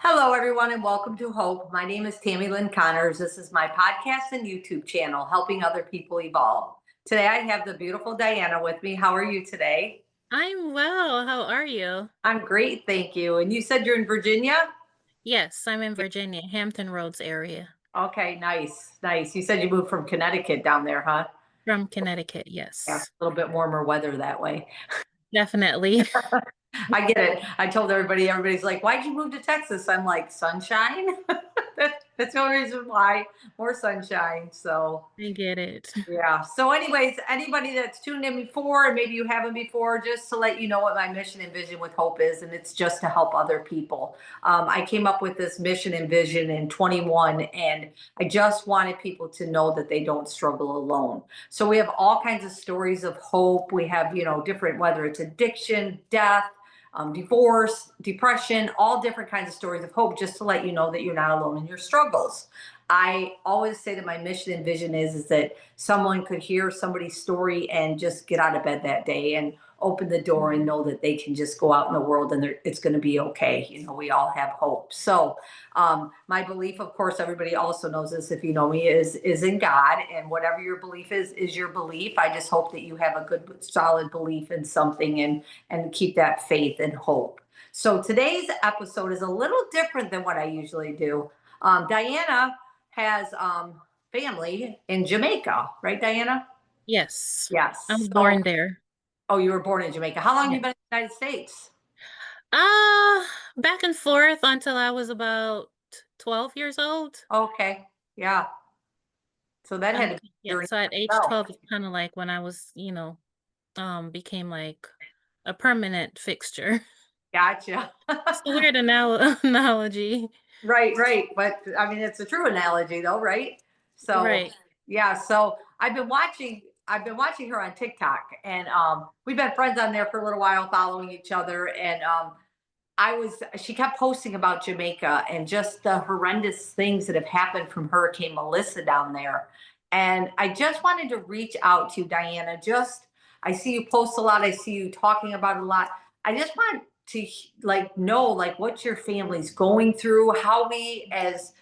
Hello, everyone, and welcome to Hope. My name is Tammy Lynn Connors. This is my podcast and YouTube channel, helping other people evolve. Today, I have the beautiful Diana with me. How are you today? I'm well. How are you? I'm great, thank you. And you said you're in Virginia? Yes, I'm in Virginia, Hampton Roads area. Okay, nice, nice. You said you moved from Connecticut down there, huh? From Connecticut, Yeah, yes. a little bit warmer weather that way. Definitely. I get it. I told everybody's like, why'd you move to Texas? I'm like, sunshine. That's the only reason why. More sunshine. So, I get it. yeah. So, anyways, anybody that's tuned in before, and maybe you haven't before, just to let you know what my mission and vision with Hope is, and it's just to help other people. I came up with this mission and vision in 21, and I just wanted people to know that they don't struggle alone. So, we have all kinds of stories of hope. We have, different, whether it's addiction, death, divorce, depression, all different kinds of stories of hope, just to let you know that you're not alone in your struggles. I always say that my mission and vision is that someone could hear somebody's story and just get out of bed that day and open the door and know that they can just go out in the world and it's going to be okay. We all have hope. So, my belief, of course, everybody also knows this if you know me, is in God, and whatever your belief is your belief. I just hope that you have a good, solid belief in something and keep that faith and hope. So today's episode is a little different than what I usually do. Diana has family in Jamaica, right, Diana? Yes. I Yes. was So, born there. oh, you were born in Jamaica. How long have Yeah. you been in the United States? Uh, Back and forth until I was about 12 years old. Okay. Yeah. So that had to be a Yeah, journey so at as age well. 12 is kind of like when I was, became like a permanent fixture. Gotcha. It's a weird analogy. Right, right. But I mean, it's a true analogy, though, right? So, Right. yeah. So I've been watching. I've been watching her on TikTok, and we've been friends on there for a little while, following each other. And she kept posting about Jamaica and just the horrendous things that have happened from Hurricane Melissa down there. And I just wanted to reach out to you, Diana. I see you post a lot. I see you talking about it a lot. I just want to like know like what your family's going through, how we as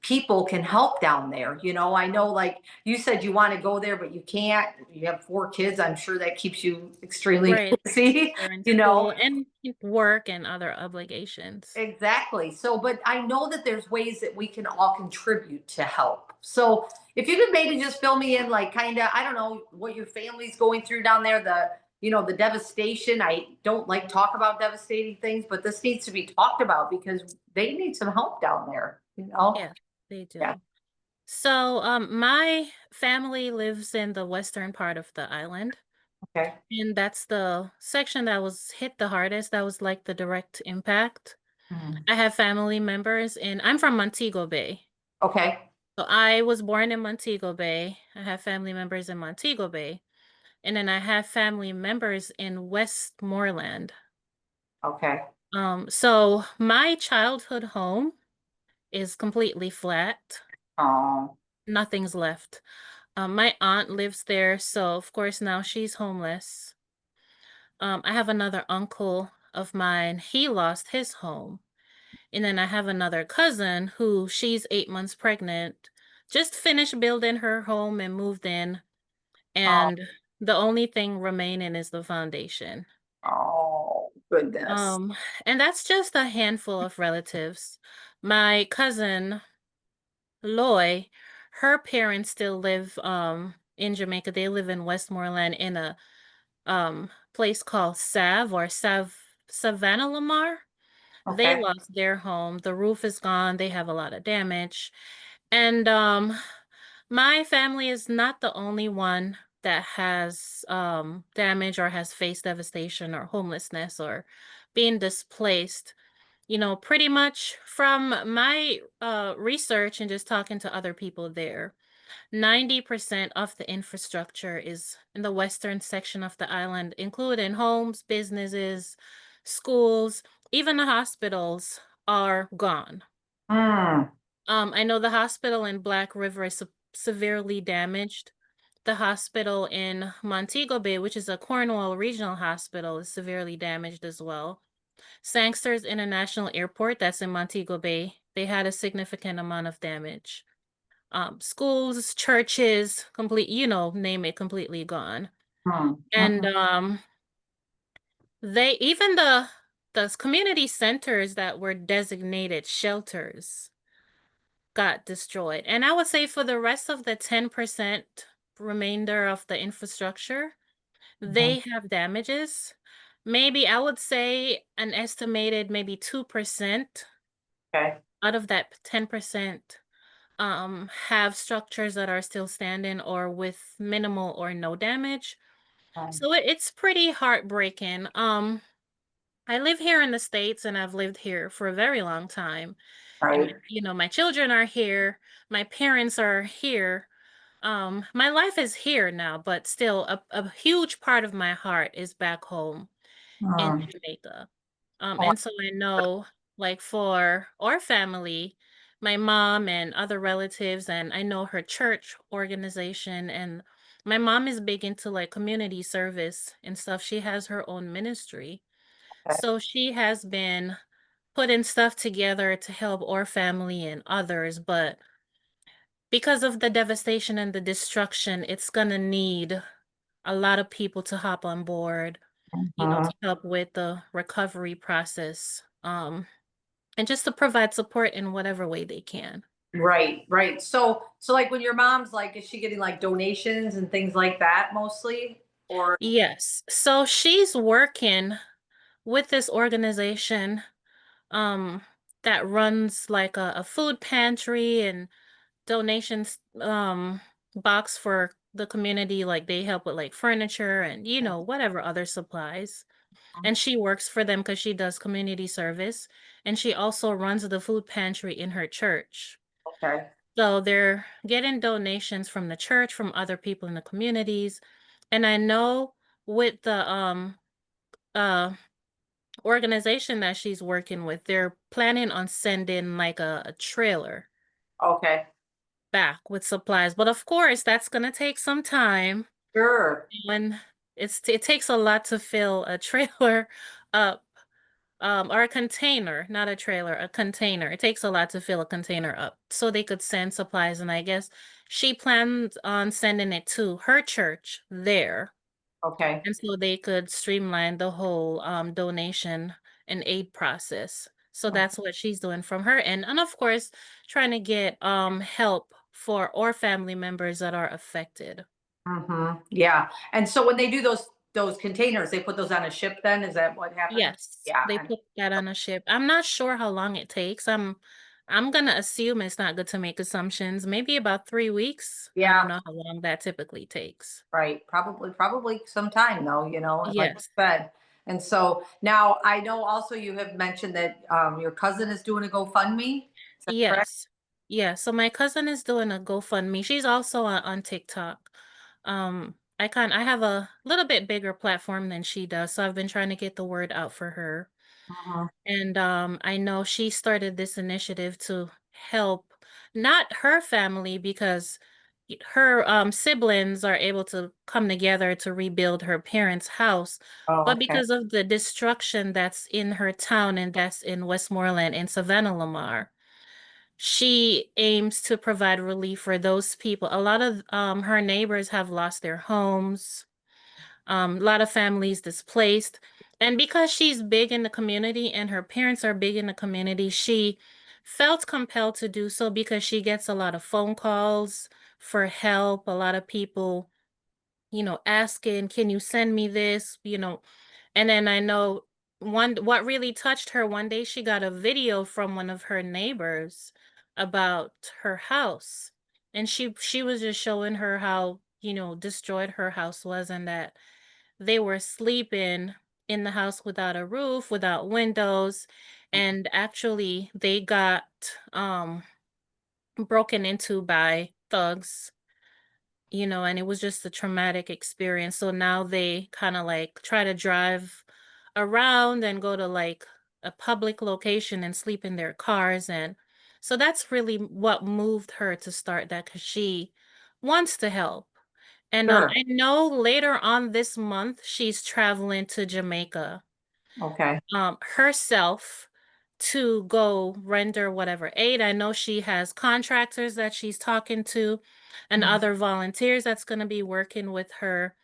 people can help down there. I know like you said you want to go there, but you can't. You have 4 kids. I'm sure that keeps you extremely Right. busy, They're in you know. school and work and other obligations. Exactly. So, but I know that there's ways that we can all contribute to help. So, if you could maybe just fill me in, like, kind of, I don't know what your family's going through down there, the devastation. I don't like talk about devastating things, but this needs to be talked about because they need some help down there. Yeah, they Yeah. do. So, my family lives in the western part of the island, Okay. and that's the section that was hit the hardest. That was like the direct impact. Mhm. I have family members, and I'm from Montego Bay. Okay. So I was born in Montego Bay. I have family members in Montego Bay, and then I have family members in Westmoreland. Okay. So my childhood home is completely flat. Oh, Nothing's left. My aunt lives there, so of course now she's homeless. I have another uncle of mine, he lost his home. And then I have another cousin who she's 8 months pregnant, just finished building her home and moved in. oh, And the only thing remaining is the foundation. oh, goodness. Um, and that's just a handful of relatives. My cousin Loy, her parents still live in Jamaica. They live in Westmoreland in a place called Savannah Lamar. They Okay. lost their home. The roof is gone. They have a lot of damage. And my family is not the only one that has damage or has faced devastation or homelessness or being displaced. Pretty much from my research and just talking to other people there, 90% of the infrastructure is in the western section of the island, including homes, businesses, schools, even the hospitals are gone. Mm, I know the hospital in Black River is severely damaged. The hospital in Montego Bay, which is a Cornwall Regional Hospital, is severely damaged as well. Sangster's International Airport, that's in Montego Bay, they had a significant amount of damage. Schools, churches, complete, name it, completely gone. Hmm. And they even the community centers that were designated shelters got destroyed. And I would say for the rest of the 10% remainder of the infrastructure, Mhm. they have damages. Maybe I would say an estimated maybe 2% Okay. out of that 10% have structures that are still standing or with minimal or no damage. Um, So it's pretty heartbreaking. I live here in the States and I've lived here for a very long time. And right. my children are here, my parents are here. My life is here now, but still a huge part of my heart is back home in Hmm. Jamaica. Oh, And so I know, like for our family, my mom and other relatives, and I know her church organization, and my mom is big into like community service and stuff. She has her own ministry. okay. So she has been putting stuff together to help our family and others, but because of the devastation and the destruction, it's gonna need a lot of people to hop on board, Mhm. to help with the recovery process, and just to provide support in whatever way they can. Right, right. So like when your mom's like, is she getting like donations and things like that mostly? Or Yes. So she's working with this organization um that runs like a food pantry and donations box for the community, like they help with like furniture and whatever other supplies. And she works for them because she does community service, and she also runs the food pantry in her church. okay, So they're getting donations from the church, from other people in the communities. And I know with the uh organization that she's working with, they're planning on sending like a trailer okay, back with supplies. But of course, that's gonna take some time. sure, When it takes a lot to fill a trailer up, or a container, not a trailer, a container. It takes a lot to fill a container up so they could send supplies. And I guess she plans on sending it to her church there. okay. And so they could streamline the whole donation and aid process. So that's what she's doing from her end. And of course, trying to get help for our family members that are affected. Mm-hmm. Yeah. And so when they do those containers, they put those on a ship then? Is that what happens? Yes, Yeah. they put that on a ship. I'm not sure how long it takes. I'm gonna assume it's not good to make assumptions. Maybe about 3 weeks. I Yeah, don't know how long that typically takes. right. Probably some time though, like you Yes. said. And so now I know also you have mentioned that your cousin is doing a GoFundMe. Is that correct? Yes. Yeah. So my cousin is doing a GoFundMe. She's also on TikTok. I have a little bit bigger platform than she does, so I've been trying to get the word out for her. Mhm. And I know she started this initiative to help not her family because her siblings are able to come together to rebuild her parents' house, Oh, but okay. because of the destruction that's in her town and that's in Westmoreland and Savannah Lamar. She aims to provide relief for those people. A lot of her neighbors have lost their homes, a lot of families displaced. And because she's big in the community and her parents are big in the community, she felt compelled to do so because she gets a lot of phone calls for help, a lot of people, asking, can you send me this? And then I know what really touched her, one day she got a video from one of her neighbors about her house. And she was just showing her how, destroyed her house was, and that they were sleeping in the house without a roof, without windows, and actually they got um broken into by thugs, and it was just a traumatic experience. So now they kind of like try to drive around and go to like a public location and sleep in their cars. And so that's really what moved her to start that, because she wants to help. And Sure. I know later on this month she's traveling to Jamaica Okay. herself to go render whatever aid. I know she has contractors that she's talking to and Mhm. other volunteers that's going to be working with her.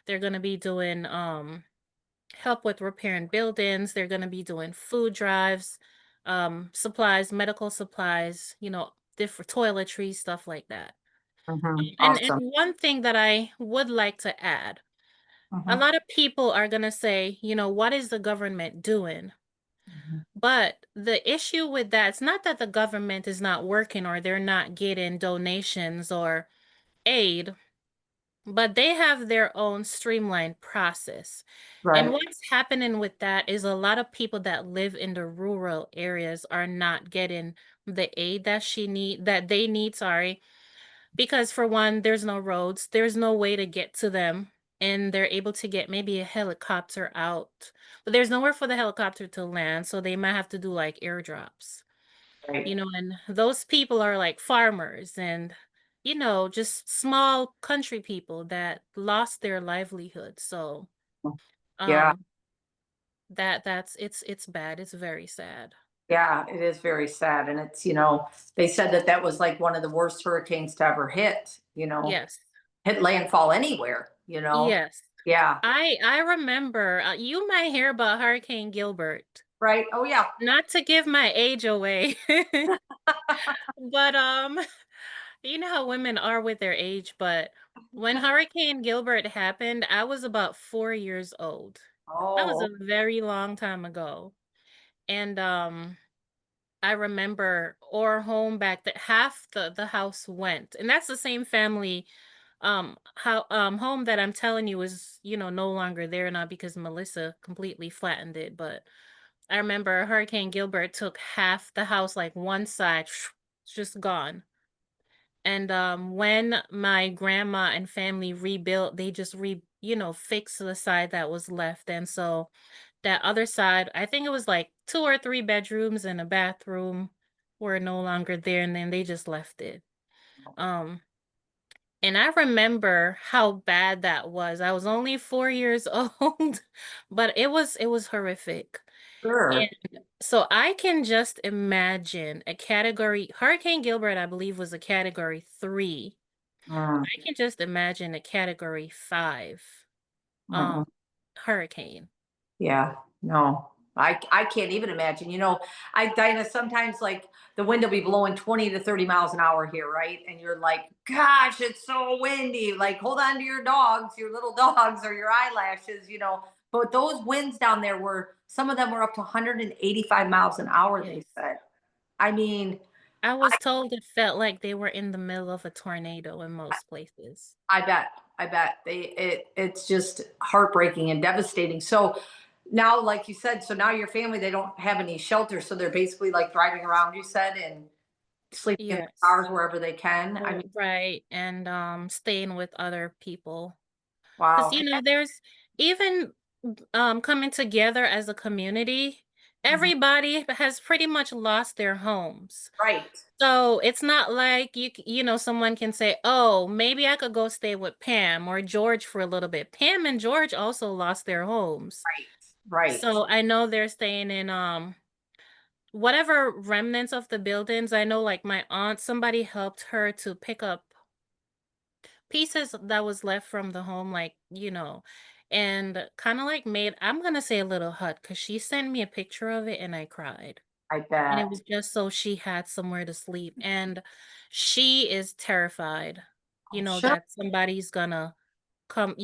They're going to be doing help with repairing buildings. They're going to be doing food drives, supplies, medical supplies, different toiletries, stuff like that. Mhm. And Awesome. one thing that I would like to add, a Mhm. lot of people are going to say, what is the government doing? Mhm. But the issue with that, it's not that the government is not working or they're not getting donations or aid, but they have their own streamlined process. And Right. what's happening with that is a lot of people that live in the rural areas are not getting the aid that they need, sorry, because for one, there's no roads, there's no way to get to them, and they're able to get maybe a helicopter out, but there's nowhere for the helicopter to land, so they might have to do like airdrops. Right. And those people are like farmers and just small country people that lost their livelihood. So, Yeah. um that's it's bad. It's very sad. Yeah. It is very sad. And it's, they said that that was like one of the worst hurricanes to ever Yes. hit landfall anywhere. Yes. Yeah. I remember, you might hear about Hurricane Gilbert. Right. Oh, yeah. Not to give my age away, but you know how women are with their age, but when Hurricane Gilbert happened, I was about 4 years old. That was Oh, a very long time ago. And I remember our home back that half the house went. And that's the same family how home that I'm telling you is, no longer there now because Melissa completely flattened it, but I remember Hurricane Gilbert took half the house, like one side, it's just gone. And when my grandma and family rebuilt, they just fixed the side that was left. And so that other side, I think it was like 2 or 3 bedrooms and a bathroom were no longer there, and then they just left it. Um, and I remember how bad that was. I was only 4 years old, but it was horrific. sure. And so I can just imagine a category Hurricane Gilbert, I believe, was a category 3. Mm, I can just imagine a category 5 um mm-mm. hurricane. Yeah. No, I can't even imagine. Dinah, sometimes like the wind will be blowing 20 to 30 miles an hour here, right? And you're like, gosh, it's so windy. Like, hold on to your dogs, your little dogs, or your eyelashes. But those winds down there some of them were up to 185 miles an hour, they Yes. said. I mean, I was told it felt like they were in the middle of a tornado in most places. I bet. I bet it's just heartbreaking and devastating. So now, like you said, so now your family, they don't have any shelter, so they're basically like driving around. You said, and sleeping in the Yes. cars wherever they can. I mean, Right, and staying with other people. Because, wow. there's even coming together as a community, Mhm. everybody has pretty much lost their homes. Right, So it's not like someone can say, "Oh, maybe I could go stay with Pam or George for a little bit." Pam and George also lost their homes. right, right. So I know they're staying in whatever remnants of the buildings. I know like my aunt, somebody helped her to pick up pieces that was left from the home, like, and kind of like made, I'm gonna say a little hut, because she sent me a picture of it and I cried. I And it was bet. just so she had somewhere to sleep. And she is terrified, Oh, sure. that somebody's gonna come,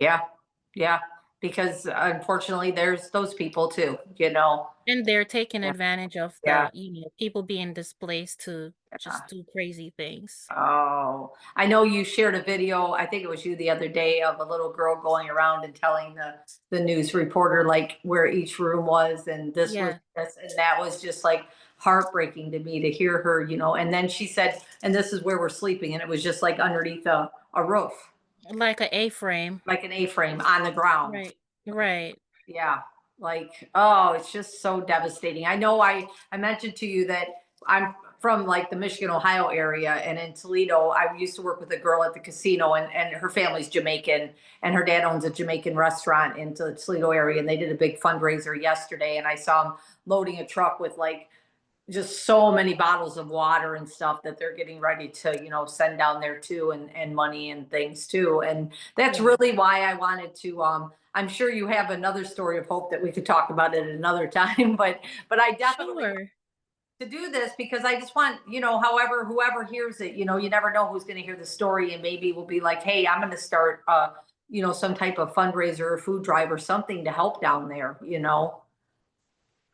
Yeah, yeah. Because unfortunately, there's those people too. and they're taking Yeah, advantage of yeah. the, people being displaced to just Yeah. do crazy things. Oh, I know you shared a video, I think it was you the other day, of a little girl going around and telling the news reporter like where each room was, and this was Yeah, this, and that was just like heartbreaking to me to hear her. And then she said, and this is where we're sleeping, and it was just like underneath a roof, like a A-frame. like an A-frame on the ground. Right, right. Yeah, like, oh, it's just so devastating. I know I mentioned to you that I'm from like the Michigan, Ohio area. And in Toledo, I used to work with a girl at the casino, and her family's Jamaican, and her dad owns a Jamaican restaurant in the Toledo area. And they did a big fundraiser yesterday. And I saw them loading a truck with like just so many bottles of water and stuff that they're getting ready to, send down there too, and money and things too. And that's Yeah. really why I wanted to, I'm sure you have another story of hope that we could talk about at another time, but I definitely want Sure. to do this because I just want, however, whoever hears it, you never know who's going to hear the story, and maybe we'll be like, hey, I'm going to start, some type of fundraiser or food drive or something to help down there.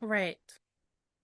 Right.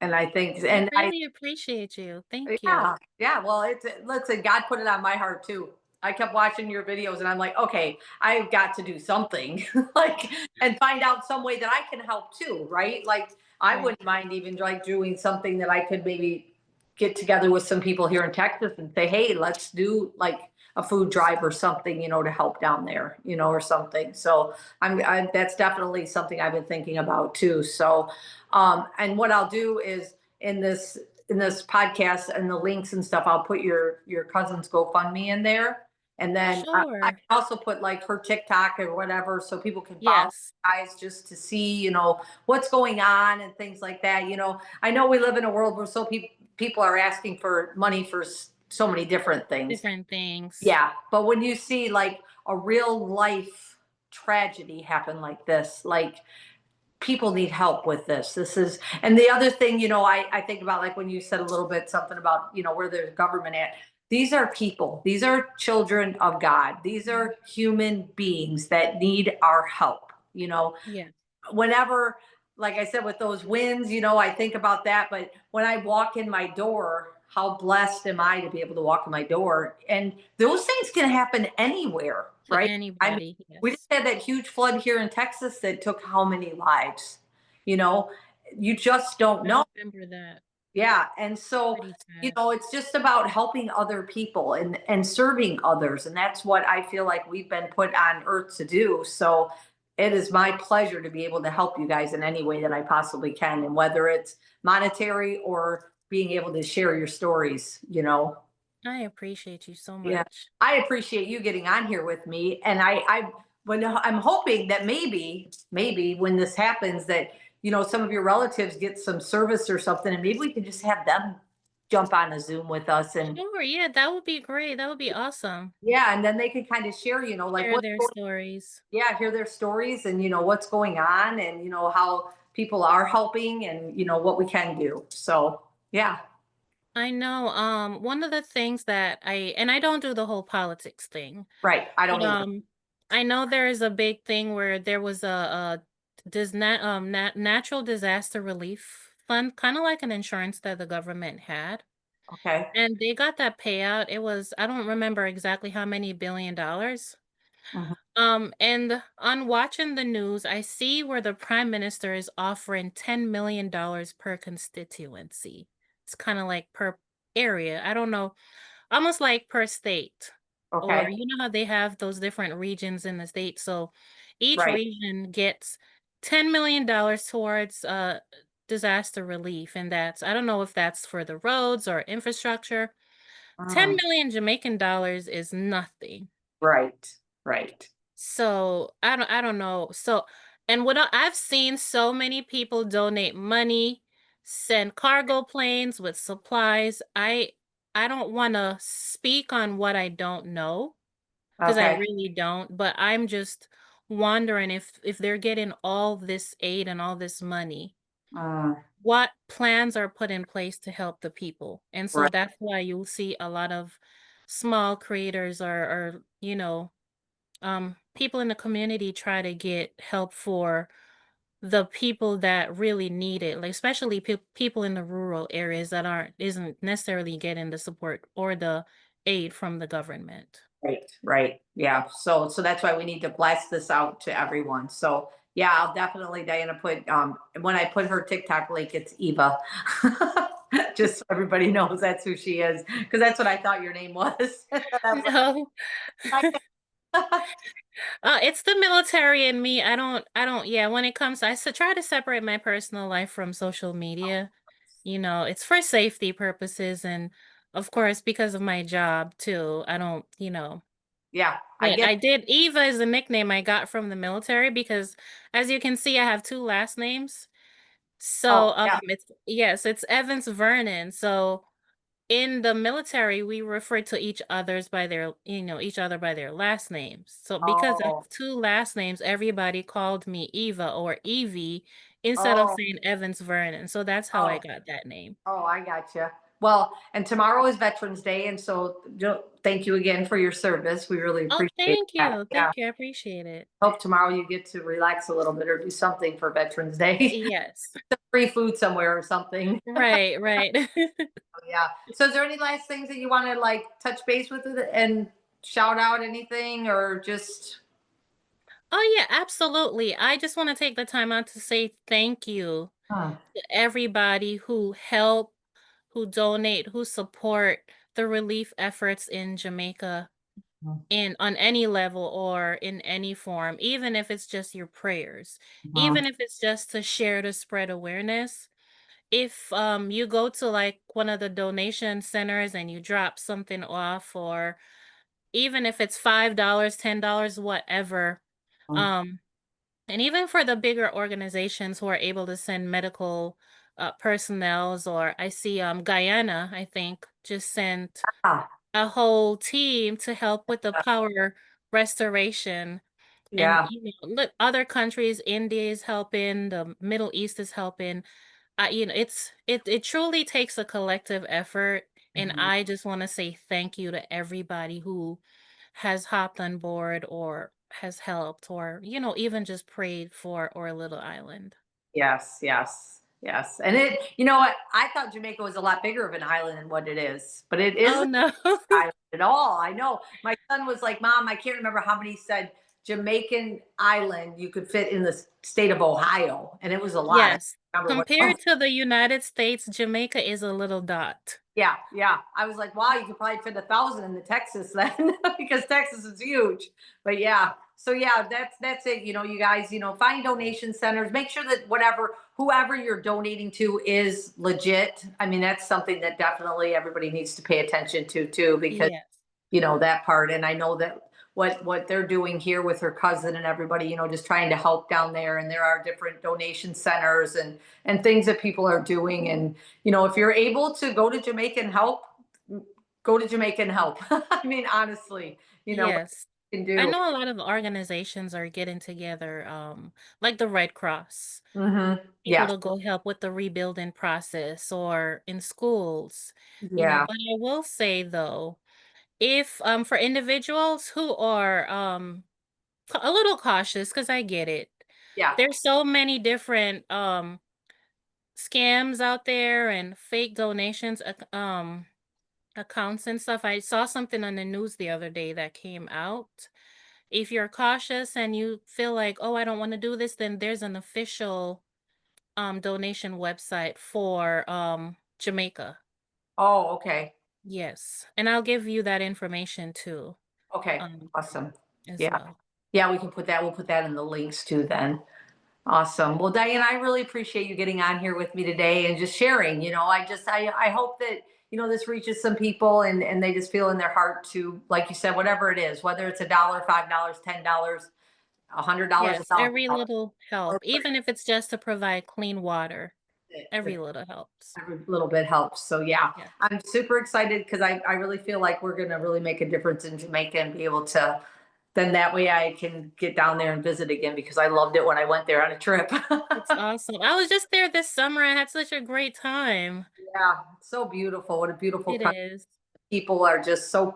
And I think, I and I, really appreciate you. Thank you. yeah, yeah. Well, listen, God put it on my heart too. I kept watching your videos and I'm like, okay, I've got to do something like, and find out some way that I can help too, right? Like, I Right. wouldn't mind even like doing something that I could maybe get together with some people here in Texas and say, hey, let's do like a food drive or something, to help down there, or something. So that's definitely something I've been thinking about too. So, and what I'll do is in this podcast and the links and stuff, I'll put your cousin's GoFundMe in there. And then I Sure. can also put like her TikTok or whatever so people can follow Yes. guys just to see, what's going on and things like that. I know we live in a world where people are asking for money for so many different things. Different things. Yeah. But when you see like a real life tragedy happen like this, like people need help with this. This is, and the other thing, I think about like when you said a little bit something about, where there's government at. These are people, these are children of God, these are human beings that need our help, Yeah. whenever, like I said, with those winds, I think about that. But when I walk in my door, how blessed am I to be able to walk in my door? And those things can happen anywhere, To right? I mean, anybody. we just Yes. had that huge flood here in Texas that took how many lives? You know, you just don't I know. remember that. Yeah. And so, Pretty sad. it's just about helping other people and serving others. And that's what I feel like we've been put on earth to do. So it is my pleasure to be able to help you guys in any way that I possibly can. And whether it's monetary or being able to share your stories. I appreciate you so Yeah. much. I appreciate you getting on here with me. And when I'm hoping that maybe when this happens that, some of your relatives get some service or something, and maybe we can just have them jump on a Zoom with us. And Sure. Yeah, that would be great. That would be awesome. yeah, and then they can kind of share, like Share their stories. yeah, hear their stories and, what's going on, and, how people are helping, and, what we can do. So yeah, I know. One of the things that I don't do the whole politics thing, right. I but don't either. I know there is a big thing where there was a does not natural disaster relief fund, kind of like an insurance that the government had, Okay. and they got that payout. It was, I don't remember exactly how many billion dollars. Mhm. And on watching the news, I see where the prime minister is offering $10 million per constituency. It's kind of like per area. I don't know, almost like per state. Or Okay. you know how they have those different regions in the state. So each Right. region gets $10 million towards disaster relief. And that's, I don't know if that's for the roads or infrastructure. 10 Mm. million Jamaican dollars is nothing. Right. Right. So, I don't know. So, and I've seen so many people donate money, send cargo planes with supplies. I don't want to speak on what I don't know because I Okay. really don't, but I'm just wondering if they're getting all this aid and all this money, Mm. what plans are put in place to help the people. And so Right. that's why you'll see a lot of small creators or people in the community try to get help for the people that really need it, like especially people in the rural areas that isn't necessarily getting the support or the aid from the government. Right, right. Yeah. So that's why we need to blast this out to everyone. So yeah, I'll definitely, Diana, put when I put her TikTok link, it's Eva. Just so everybody knows that's who she is. Because that's what I thought your name was. I was No, like, it's the military and me. I don't. Yeah, when it comes, try to separate my personal life from social media. It's for safety purposes and of course because of my job too. I don't, Yeah, I but get. I did Eva is a nickname I got from the military because as you can see I have two last names. Oh, So yeah. it's Evans Vernon. So in the military, we refer to each other by their last names. So because I Oh, have two last names, everybody called me Eva or Evie instead of oh, saying Evans Vernon. So that's how I oh, got that name. oh, I gotcha. Well, and tomorrow is Veterans Day, and so thank you again for your service. We really Oh, appreciate thank that. you. Yeah. Thank you. I appreciate it. Hope tomorrow you get to relax a little bit or do something for Veterans Day. Yes. Free food somewhere or something. Right, right. Yeah. So is there any last things that you want to like touch base with it and shout out anything or just Oh, yeah, absolutely. I just want to take the time out to say thank you huh. to everybody who help, who donate, who support the relief efforts in Jamaica in on any level or in any form, even if it's just your prayers, Mhm. even if it's just to share to spread awareness. If you go to like one of the donation centers and you drop something off, or even if it's $5, $10, whatever, um, and even for the bigger organizations who are able to send medical personnels, or I see Guyana, I think, just sent Ah, a whole team to help with the power restoration. And yeah. look, other countries, India is helping, the Middle East is helping. It truly takes a collective effort, and Mhm. I just want to say thank you to everybody who has hopped on board or has helped or even just prayed for our little island. Yes, yes, yes. And you know what? I thought Jamaica was a lot bigger of an island than what it is, but it Oh isn't no. an island at all. I know. My son was like, "Mom, I can't remember how many said Jamaican island you could fit in the state of Ohio," and it was a lot. I Yes. don't remember what. Compared to the United States, Jamaica is a little dot. Yeah, yeah. I was like, wow, you could probably fit 1,000 in the Texas then, because Texas is huge. But yeah, so yeah, that's it. You guys, find donation centers. Make sure that whoever you're donating to is legit. I mean, that's something that definitely everybody needs to pay attention to too, because Yes. that part. And I know that what they're doing here with her cousin and everybody, just trying to help down there. And there are different donation centers and things that people are doing. And if you're able to go to Jamaica and help, go to Jamaica and help. I mean, honestly, what Yes. you can I do. know a lot of organizations are getting together, like the Red Cross, people Yes. to go help with the rebuilding process or in schools, Yeah. But I will say though, if for individuals who are a little cautious, because I get it. Yeah. There's so many different scams out there and fake donations, accounts and stuff. I saw something on the news the other day that came out. If you're cautious and you feel like, oh, I don't want to do this, then there's an official donation website for Jamaica. Oh, okay. Yes. And I'll give you that information too, Okay. um, Awesome. as Yeah. well. Yeah, we'll put that in the links too then. Awesome. Well, Diane, I really appreciate you getting on here with me today and just sharing. I hope that this reaches some people and they just feel in their heart to, like you said, whatever it is, whether it's $1, $5, $10, $100, Yes, every $1,000, little help, or even if it's just to provide clean water, every little helps. every little bit helps. So yeah, Yeah. I'm super excited because I really feel like we're gonna really make a difference in Jamaica and be able to. Then that way I can get down there and visit again because I loved it when I went there on a trip. It's awesome. I was just there this summer. I had such a great time. Yeah, so beautiful. What a beautiful It country. is. People are just so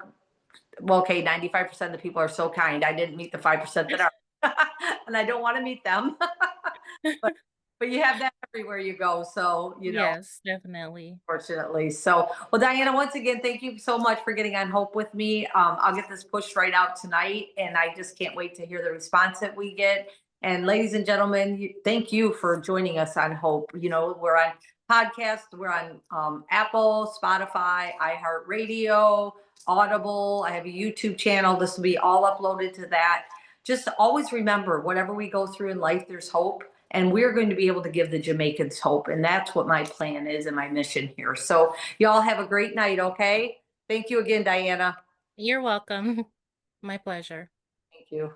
well, okay, 95% of the people are so kind. I didn't meet the 5% that are, and I don't want to meet them. but but you have that everywhere you go. So, Yes, definitely. fortunately. So, well, Diana, once again, thank you so much for getting on Hope with me. I'll get this pushed right out tonight, and I just can't wait to hear the response that we get. And ladies and gentlemen, thank you for joining us on Hope. We're on podcast, we're on Apple, Spotify, iHeartRadio, Audible. I have a YouTube channel. This will be all uploaded to that. Just always remember, whatever we go through in life, there's hope. and we're going to be able to give the Jamaicans hope. And that's what my plan is and my mission here. So y'all have a great night, okay? Thank you again, Diana. You're welcome. My pleasure. Thank you.